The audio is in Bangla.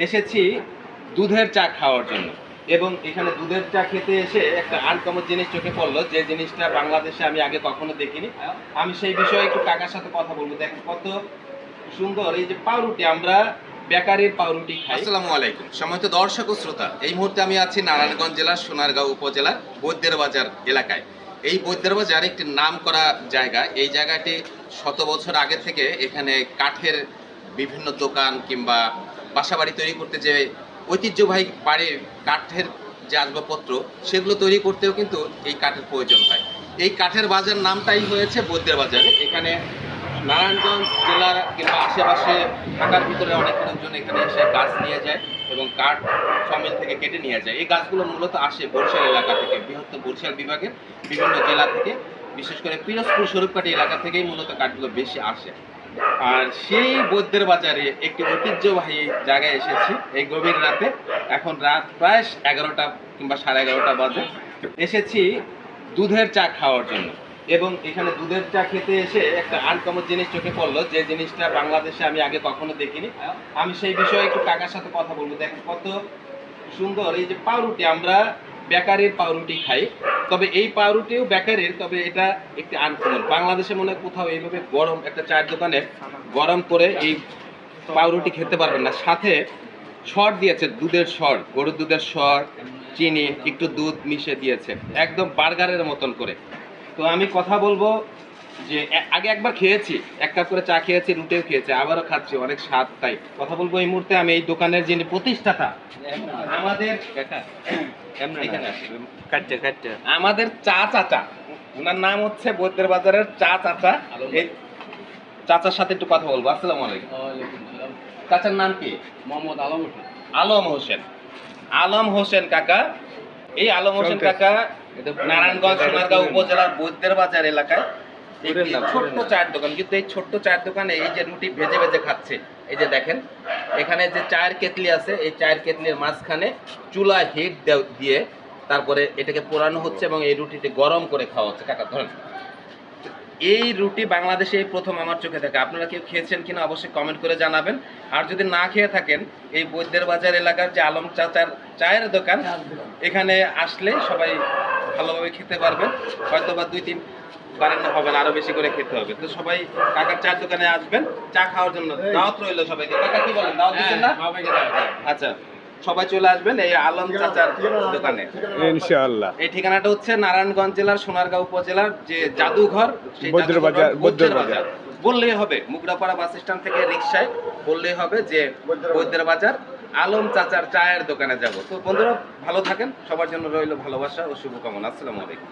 এসেছি দুধের চা খাওয়ার জন্য এবং এখানে দুধের চা খেতে এসে একটা আনকমন জিনিস চোখে পড়লো, যে জিনিসটা বাংলাদেশে আমি আগে কখনো দেখিনি। আমি সেই বিষয়ে একটু কাকার সাথে কথা বলবো। দেখেন কত সুন্দর এই যে পাউরুটি, আমরা বেকারির পাউরুটি খাই। আসসালামু আলাইকুম সম্মানিত দর্শক ও শ্রোতা, এই মুহূর্তে আমি আছি নারায়ণগঞ্জ জেলার সোনারগাঁও উপজেলার বৈদ্যের বাজার এলাকায়। এই বৈদ্যের বাজার একটি নাম করা জায়গা। এই জায়গাটি শত বছর আগে থেকে এখানে কাঠের বিভিন্ন দোকান কিংবা বাসাবাড়ি তৈরি করতে যে ঐতিহ্যবাহী বাড়ির কাঠের যে আসবাবপত্র সেগুলো তৈরি করতেও কিন্তু এই কাঠের প্রয়োজন হয়। এই কাঠের বাজার নামটাই হয়েছে বৈদ্যের বাজার। এখানে নারায়ণগঞ্জ জেলার কিংবা আশেপাশে ঢাকার ভিতরে অনেক লোকজন এখানে এসে গাছ নিয়ে যায় এবং কাঠ সমিল থেকে কেটে নিয়ে যায়। এই গাছগুলো মূলত আসে বরিশাল এলাকা থেকে, বৃহত্তর বরিশাল বিভাগের বিভিন্ন জেলা থেকে, বিশেষ করে পিরোজপুর স্বরূপকাঠি এলাকা থেকেই মূলত কাঠগুলো বেশি আসে। আর সেই বৈদ্যের বাজারে একটি ঐতিহ্যবাহী জায়গায় এসেছি এই গভীর রাতে। এখন রাত প্রায় 11টা কিংবা 11:30 বাজে। এসেছি দুধের চা খাওয়ার জন্য এবং এখানে দুধের চা খেতে এসে একটা আনকমন জিনিস চোখে পড়লো, যে জিনিসটা বাংলাদেশে আমি আগে কখনো দেখিনি। আমি সেই বিষয়ে একটু কাকার সাথে কথা বলবো। দেখেন কত সুন্দর এই যে পাউরুটি, আমরা বেকারির পাউরুটি খাই, তবে এই পাউরুটিও বেকারির, তবে এটা একটি আনকমন। বাংলাদেশে মনে হয় কোথাও এইভাবে গরম একটা চায়ের দোকানে গরম করে এই পাউরুটি খেতে পারবেন না। সাথে সর দিয়েছে, দুধের সর, গরুর দুধের সর, চিনি, একটু দুধ মিশে দিয়েছে, একদম বার্গারের মতন করে। তো আমি কথা বলবো যে আগে একবার খেয়েছি, এক কাপ করে চা খেয়েছি, রুটিও খেয়েছি, আবারও খাচ্ছি, অনেক স্বাদ। তাই কথা বলবো এই মুহূর্তে আমি এই দোকানের যিনি প্রতিষ্ঠাতা আমাদের আমাদের চা চাচা, ওনার নাম হচ্ছে বৈদ্যের বাজারের চা চাচা। এই চাচার সাথে একটু কথা বলবো। আসসালামু আলাইকুম। চাচার নাম কি? মোহাম্মদ আলম হোসেন। আলম হোসেন। আলম হোসেন কাকা, এই আলম হোসেন কাকা নারায়ণগঞ্জ সোনারগাঁও উপজেলার বৈদ্যের বাজার এলাকায় একটি ছোট্ট চায়ের দোকান। কিন্তু এই ছোট্ট চায়ের দোকানে এই যে রুটি ভেজে ভেজে খাচ্ছে, এই যে দেখেন এখানে যে চায়ের কেতলি আছে, এই চায়ের কেতলির মাঝখানে চুলা হিট দিয়ে তারপরে এটাকে পোড়ানো হচ্ছে এবং এই রুটিটি গরম করে খাওয়া হচ্ছে। কাকা ধরেন, এই রুটি বাংলাদেশে এই প্রথম আমার চোখে দেখা। আপনারা কেউ খেয়েছেন কিনা অবশ্যই কমেন্ট করে জানাবেন। আর যদি না খেয়ে থাকেন, এই বৈদ্যের বাজার এলাকার যে আলম চাচার চায়ের দোকান, এখানে আসলে সবাই ভালোভাবে খেতে পারবেন। হয়তো বা 2-3 বারের না হবে না, আরো বেশি করে খেতে হবে। তো সবাই কাকার চায়ের দোকানে আসবেন চা খাওয়ার জন্য। দাওয়াত রইল সবাইকে। কাকা কি বলেন, দাওয়াত দিচ্ছেন না? আচ্ছা, সবাই চলে আসবেন এই আলম চাচার দোকানে ইনশাআল্লাহ। এই ঠিকানাটা হচ্ছে নারায়ণগঞ্জ জেলার সোনারগাঁও উপজেলার যে জাদুঘর, সেই বৈদ্যের বাজার বললেই হবে। মুগরাপাড়া বাস স্ট্যান্ড থেকে রিকশায় বললেই হবে যে বৈদ্যের বাজার আলম চাচার চায়ের দোকানে যাব। তো বন্ধুরা ভালো থাকেন, সবার জন্য রইল ভালোবাসা ও শুভকামনা। আসসালামু আলাইকুম।